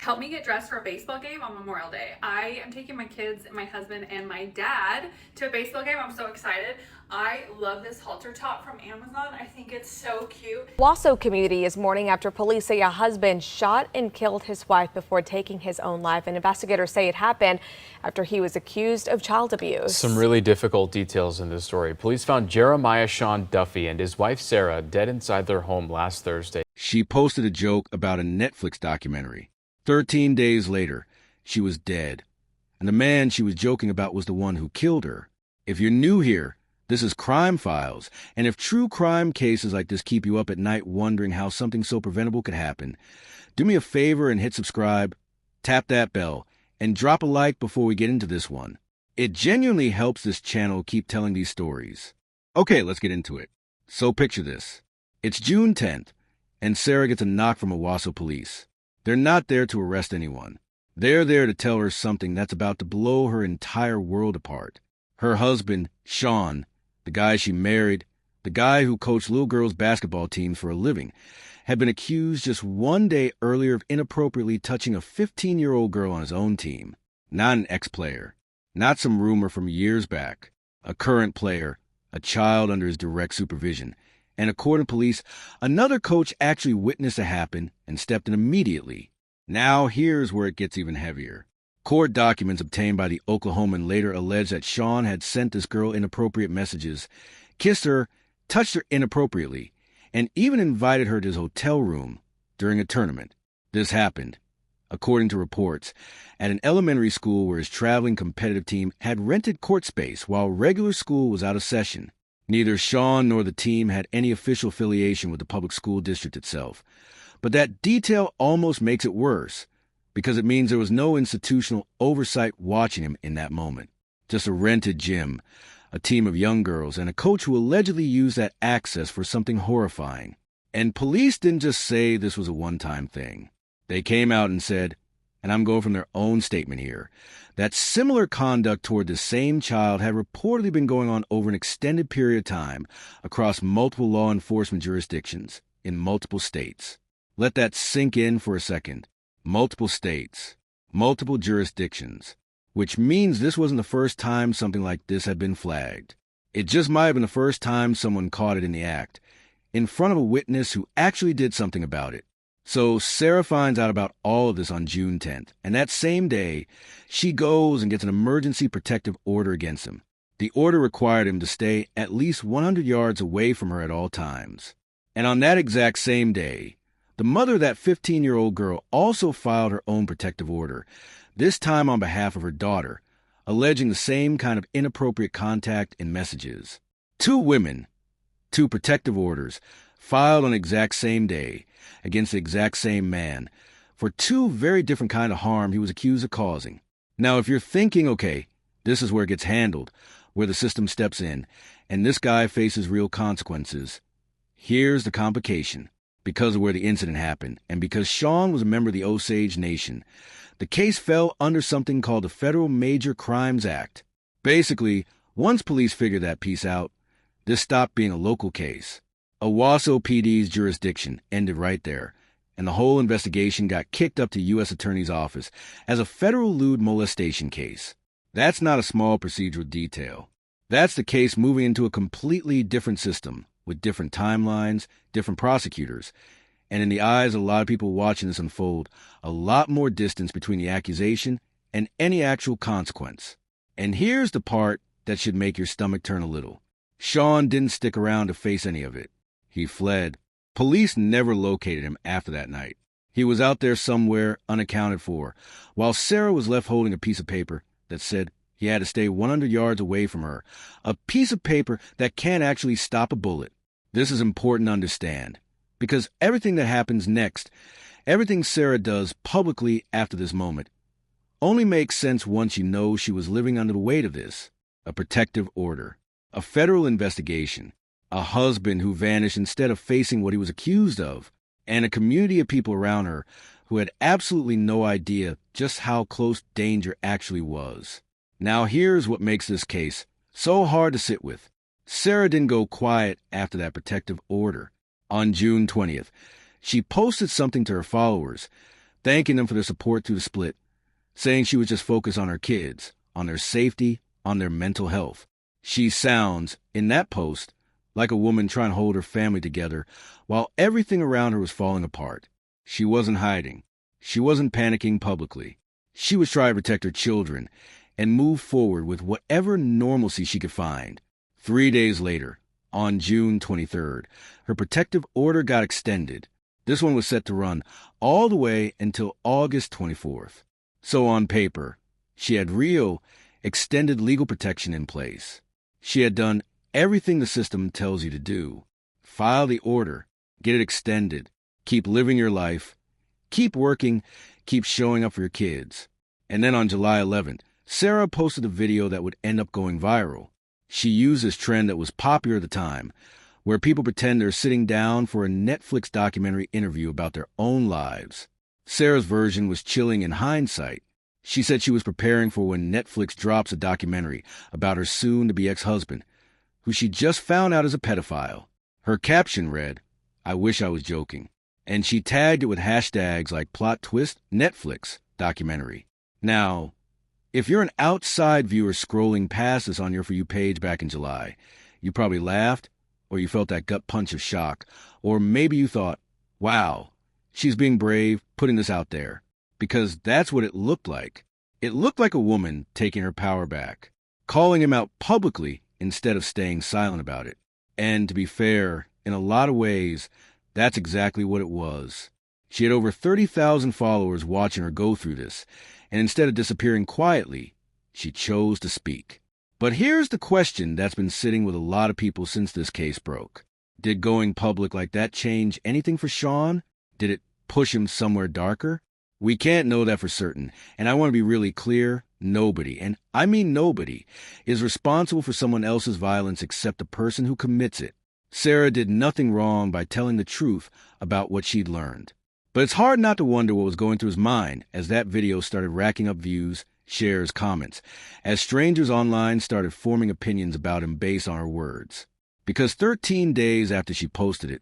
Help me get dressed for a baseball game on Memorial Day. I am taking my kids, my husband, and my dad to a baseball game. I'm so excited. I love this halter top from Amazon. I think it's so cute. Owasso community is mourning after police say a husband shot and killed his wife before taking his own life. And investigators say it happened after he was accused of child abuse. Some really difficult details in this story. Police found Jeremiah Sean Duffy and his wife Sara dead inside their home last Thursday. She posted a joke about a Netflix documentary. 13 days later, she was dead. And the man she was joking about was the one who killed her. If you're new here, this is Crime Files, and if true crime cases like this keep you up at night wondering how something so preventable could happen, do me a favor and hit subscribe, tap that bell, and drop a like before we get into this one. It genuinely helps this channel keep telling these stories. Okay, let's get into it. So picture this. It's June 10th, and Sara gets a knock from Owasso police. They're not there to arrest anyone. They're there to tell her something that's about to blow her entire world apart. Her husband, Sean, the guy she married, the guy who coached little girls' basketball teams for a living, had been accused just one day earlier of inappropriately touching a 15-year-old girl on his own team. Not an ex-player, not some rumor from years back. A current player, a child under his direct supervision. And according to police, another coach actually witnessed it happen and stepped in immediately. Now here's where it gets even heavier. Court documents obtained by the Oklahoman later allege that Sean had sent this girl inappropriate messages, kissed her, touched her inappropriately, and even invited her to his hotel room during a tournament. This happened, according to reports, at an elementary school where his traveling competitive team had rented court space while regular school was out of session. Neither Sean nor the team had any official affiliation with the public school district itself. But that detail almost makes it worse, because it means there was no institutional oversight watching him in that moment. Just a rented gym, a team of young girls, and a coach who allegedly used that access for something horrifying. And police didn't just say this was a one-time thing. They came out and said, and I'm going from their own statement here, that similar conduct toward the same child had reportedly been going on over an extended period of time across multiple law enforcement jurisdictions in multiple states. Let that sink in for a second. Multiple states, multiple jurisdictions, which means this wasn't the first time something like this had been flagged. It just might have been the first time someone caught it in the act, in front of a witness who actually did something about it. So Sara finds out about all of this on June 10th, and that same day, she goes and gets an emergency protective order against him. The order required him to stay at least 100 yards away from her at all times. And on that exact same day, the mother of that 15-year-old girl also filed her own protective order, this time on behalf of her daughter, alleging the same kind of inappropriate contact and messages. Two women, two protective orders, filed on the exact same day against the exact same man for two very different kind of harm he was accused of causing. Now, if you're thinking, okay, this is where it gets handled, where the system steps in, and this guy faces real consequences, here's the complication. Because of where the incident happened, and because Sean was a member of the Osage Nation, the case fell under something called the Federal Major Crimes Act. Basically, once police figured that piece out, this stopped being a local case. Owasso PD's jurisdiction ended right there, and the whole investigation got kicked up to U.S. Attorney's Office as a federal lewd molestation case. That's not a small procedural detail. That's the case moving into a completely different system, with different timelines, different prosecutors, and in the eyes of a lot of people watching this unfold, a lot more distance between the accusation and any actual consequence. And here's the part that should make your stomach turn a little. Sean didn't stick around to face any of it. He fled. Police never located him after that night. He was out there somewhere unaccounted for, while Sara was left holding a piece of paper that said he had to stay 100 yards away from her, a piece of paper that can't actually stop a bullet. This is important to understand, because everything that happens next, everything Sara does publicly after this moment, only makes sense once you know she was living under the weight of this, a protective order, a federal investigation, a husband who vanished instead of facing what he was accused of, and a community of people around her who had absolutely no idea just how close danger actually was. Now here's what makes this case so hard to sit with. Sara didn't go quiet after that protective order. On June 20th, she posted something to her followers, thanking them for their support through the split, saying she was just focused on her kids, on their safety, on their mental health. She sounds, in that post, like a woman trying to hold her family together while everything around her was falling apart. She wasn't hiding. She wasn't panicking publicly. She was trying to protect her children and move forward with whatever normalcy she could find. 3 days later, on June 23rd, her protective order got extended. This one was set to run all the way until August 24th. So on paper, she had real, extended legal protection in place. She had done everything the system tells you to do. File the order, get it extended, keep living your life, keep working, keep showing up for your kids. And then on July 11th, Sara posted a video that would end up going viral. She used this trend that was popular at the time, where people pretend they're sitting down for a Netflix documentary interview about their own lives. Sara's version was chilling in hindsight. She said she was preparing for when Netflix drops a documentary about her soon-to-be ex-husband, who she just found out is a pedophile. Her caption read, "I wish I was joking," and she tagged it with hashtags like plot twist Netflix documentary. Now, if you're an outside viewer scrolling past this on your For You page back in July, you probably laughed, or you felt that gut punch of shock, or maybe you thought, wow, she's being brave, putting this out there. Because that's what it looked like. It looked like a woman taking her power back, calling him out publicly instead of staying silent about it. And to be fair, in a lot of ways, that's exactly what it was. She had over 30,000 followers watching her go through this, and instead of disappearing quietly, she chose to speak. But here's the question that's been sitting with a lot of people since this case broke. Did going public like that change anything for Sean? Did it push him somewhere darker? We can't know that for certain, and I want to be really clear, nobody, and I mean nobody, is responsible for someone else's violence except the person who commits it. Sara did nothing wrong by telling the truth about what she'd learned. But it's hard not to wonder what was going through his mind as that video started racking up views, shares, comments, as strangers online started forming opinions about him based on her words. Because 13 days after she posted it,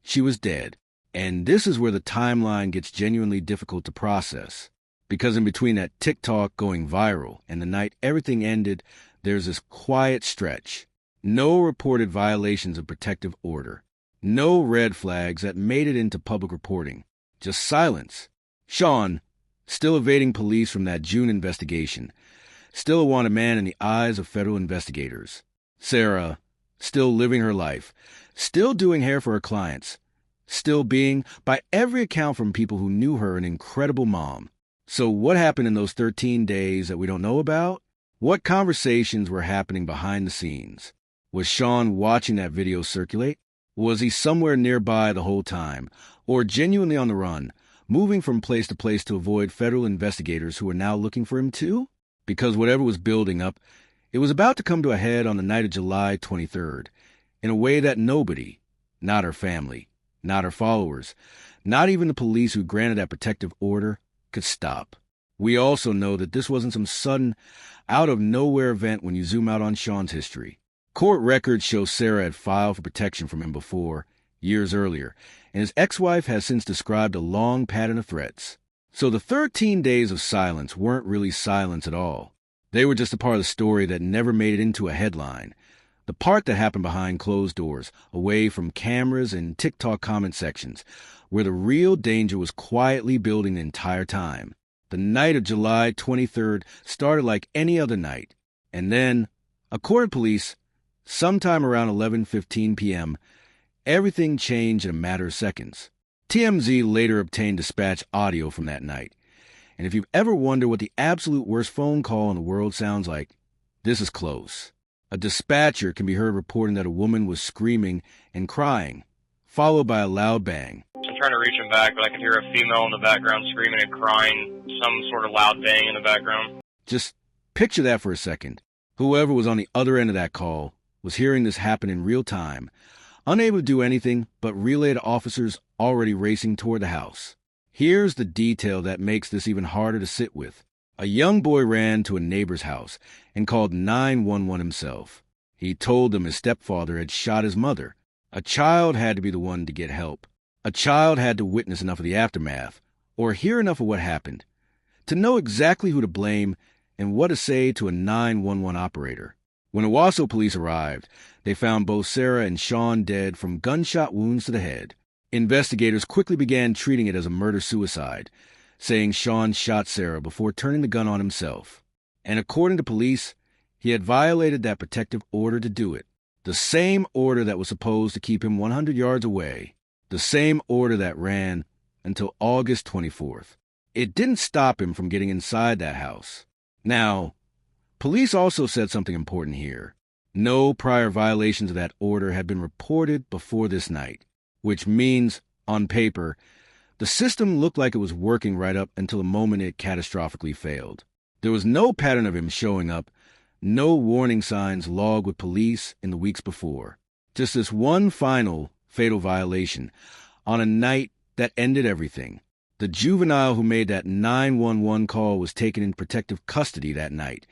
she was dead. And this is where the timeline gets genuinely difficult to process. Because in between that TikTok going viral and the night everything ended, there's this quiet stretch. No reported violations of protective order. No red flags that made it into public reporting. Just silence. Sean, still evading police from that June investigation. Still a wanted man in the eyes of federal investigators. Sara, still living her life. Still doing hair for her clients. Still being, by every account from people who knew her, an incredible mom. So what happened in those 13 days that we don't know about? What conversations were happening behind the scenes? Was Sean watching that video circulate? Was he somewhere nearby the whole time, or genuinely on the run, moving from place to place to avoid federal investigators who were now looking for him too? Because whatever was building up, it was about to come to a head on the night of July 23rd, in a way that nobody, not her family, not her followers, not even the police who granted that protective order, could stop. We also know that this wasn't some sudden, out-of-nowhere event when you zoom out on Sean's history. Court records show Sara had filed for protection from him before, years earlier, and his ex-wife has since described a long pattern of threats. So the 13 days of silence weren't really silence at all. They were just a part of the story that never made it into a headline. The part that happened behind closed doors, away from cameras and TikTok comment sections, where the real danger was quietly building the entire time. The night of July 23rd started like any other night. And then, according to police, sometime around 11:15 p.m., everything changed in a matter of seconds. TMZ later obtained dispatch audio from that night. And if you've ever wondered what the absolute worst phone call in the world sounds like, this is close. A dispatcher can be heard reporting that a woman was screaming and crying, followed by a loud bang. I'm trying to reach him back, but I can hear a female in the background screaming and crying, some sort of loud bang in the background. Just picture that for a second. Whoever was on the other end of that call was hearing this happen in real time, unable to do anything but relay to officers already racing toward the house. Here's the detail that makes this even harder to sit with. A young boy ran to a neighbor's house and called 911 himself. He told them his stepfather had shot his mother. A child had to be the one to get help. A child had to witness enough of the aftermath, or hear enough of what happened to know exactly who to blame and what to say to a 911 operator. When Owasso police arrived, they found both Sara and Sean dead from gunshot wounds to the head. Investigators quickly began treating it as a murder-suicide, saying Sean shot Sara before turning the gun on himself. And according to police, he had violated that protective order to do it. The same order that was supposed to keep him 100 yards away. The same order that ran until August 24th. It didn't stop him from getting inside that house. Now, police also said something important here. No prior violations of that order had been reported before this night, which means, on paper, the system looked like it was working right up until the moment it catastrophically failed. There was no pattern of him showing up, no warning signs logged with police in the weeks before. Just this one final fatal violation on a night that ended everything. The juvenile who made that 911 call was taken in protective custody that night,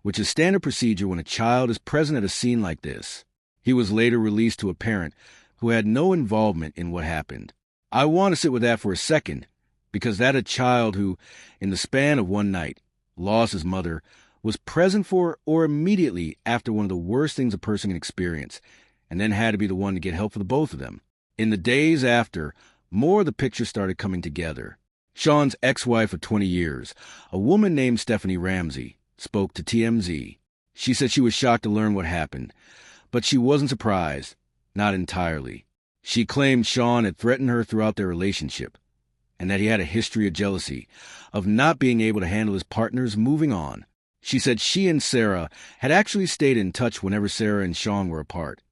which is standard procedure when a child is present at a scene like this. He was later released to a parent who had no involvement in what happened. I want to sit with that for a second, because that a child who, in the span of one night, lost his mother, was present for or immediately after one of the worst things a person can experience, and then had to be the one to get help for the both of them. In the days after, more of the pictures started coming together. Sean's ex-wife of 20 years, a woman named Stephanie Ramsey, spoke to TMZ. She said she was shocked to learn what happened, but she wasn't surprised, not entirely. She claimed Sean had threatened her throughout their relationship, and that he had a history of jealousy, of not being able to handle his partners moving on. She said she and Sara had actually stayed in touch whenever Sara and Sean were apart,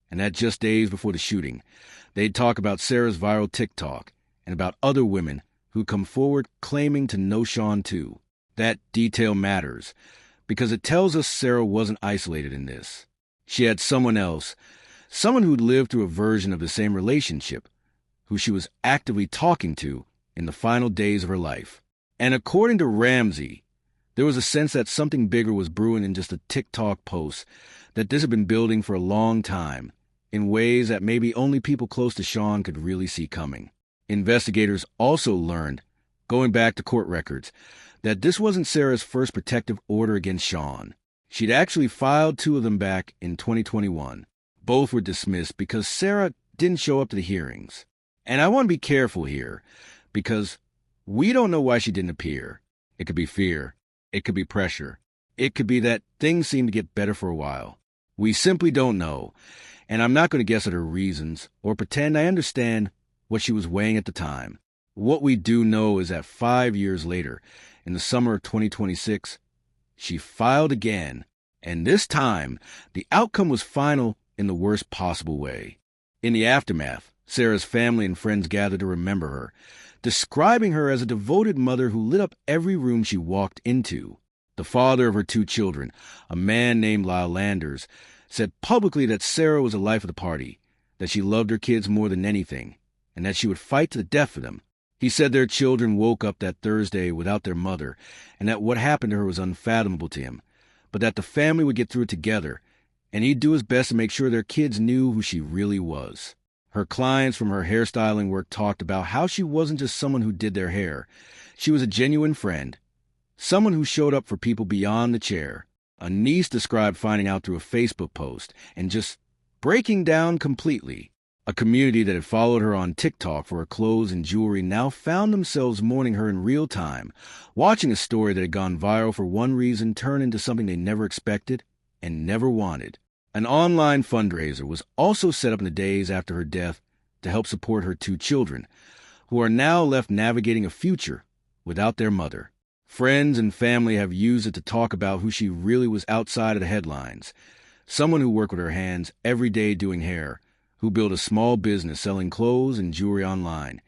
and that just days before the shooting, they'd talk about Sara's viral TikTok and about other women who come forward claiming to know Sean too. That detail matters, because it tells us Sara wasn't isolated in this. She had someone else, someone who'd lived through a version of the same relationship, who she was actively talking to in the final days of her life. And according to Ramsey, there was a sense that something bigger was brewing than just a TikTok post, that this had been building for a long time, in ways that maybe only people close to Sean could really see coming. Investigators also learned, going back to court records, that this wasn't Sara's first protective order against Sean. She'd actually filed 2 of them back in 2021. Both were dismissed because Sara didn't show up to the hearings. And I want to be careful here, because we don't know why she didn't appear. It could be fear. It could be pressure. It could be that things seemed to get better for a while. We simply don't know, and I'm not going to guess at her reasons or pretend I understand what she was weighing at the time. What we do know is that 5 years later, in the summer of 2026, she filed again, and this time, the outcome was final in the worst possible way. In the aftermath, Sara's family and friends gathered to remember her, describing her as a devoted mother who lit up every room she walked into. The father of her 2 children, a man named Lyle Landers, said publicly that Sara was the life of the party, that she loved her kids more than anything, and that she would fight to the death for them. He said their children woke up that Thursday without their mother, and that what happened to her was unfathomable to him, but that the family would get through it together, and he'd do his best to make sure their kids knew who she really was. Her clients from her hairstyling work talked about how she wasn't just someone who did their hair. She was a genuine friend, someone who showed up for people beyond the chair. A niece described finding out through a Facebook post and just breaking down completely. A community that had followed her on TikTok for her clothes and jewelry now found themselves mourning her in real time, watching a story that had gone viral for one reason turn into something they never expected and never wanted. An online fundraiser was also set up in the days after her death to help support her 2 children, who are now left navigating a future without their mother. Friends and family have used it to talk about who she really was outside of the headlines. Someone who worked with her hands every day doing hair, who built a small business selling clothes and jewelry online,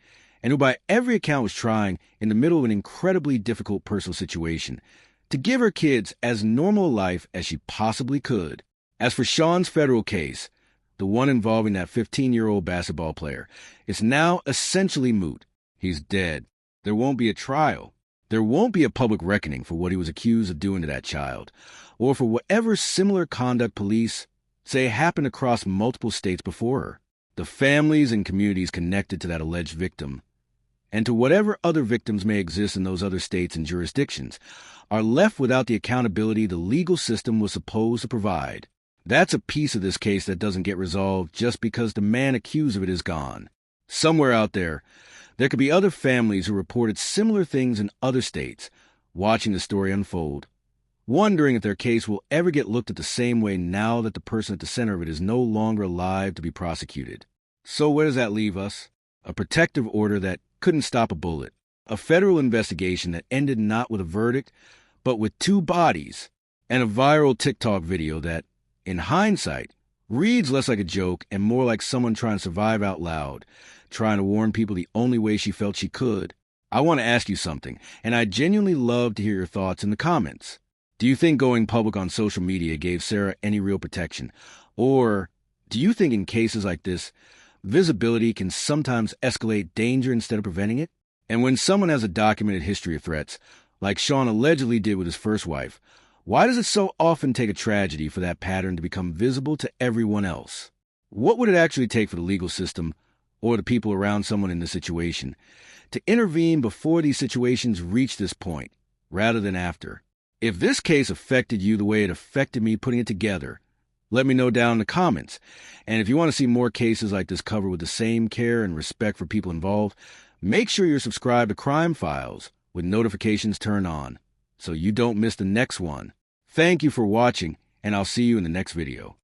and who by every account was trying, in the middle of an incredibly difficult personal situation, to give her kids as normal a life as she possibly could. As for Sean's federal case, the one involving that 15-year-old basketball player, it's now essentially moot. He's dead. There won't be a trial. There won't be a public reckoning for what he was accused of doing to that child, or for whatever similar conduct police say happened across multiple states before her. The families and communities connected to that alleged victim, and to whatever other victims may exist in those other states and jurisdictions, are left without the accountability the legal system was supposed to provide. That's a piece of this case that doesn't get resolved just because the man accused of it is gone. Somewhere out there could be other families who reported similar things in other states, watching the story unfold, wondering if their case will ever get looked at the same way now that the person at the center of it is no longer alive to be prosecuted. So where does that leave us? A protective order that couldn't stop a bullet. A federal investigation that ended not with a verdict, but with 2 bodies. And a viral TikTok video that, in hindsight, reads less like a joke and more like someone trying to survive out loud, trying to warn people the only way she felt she could. I want to ask you something, and I'd genuinely love to hear your thoughts in the comments. Do you think going public on social media gave Sara any real protection? Or do you think in cases like this, visibility can sometimes escalate danger instead of preventing it? And when someone has a documented history of threats, like Sean allegedly did with his first wife, why does it so often take a tragedy for that pattern to become visible to everyone else? What would it actually take for the legal system, or the people around someone in this situation, to intervene before these situations reach this point, rather than after? If this case affected you the way it affected me putting it together, let me know down in the comments. And if you want to see more cases like this covered with the same care and respect for people involved, make sure you're subscribed to Crime Files with notifications turned on, so you don't miss the next one. Thank you for watching, and I'll see you in the next video.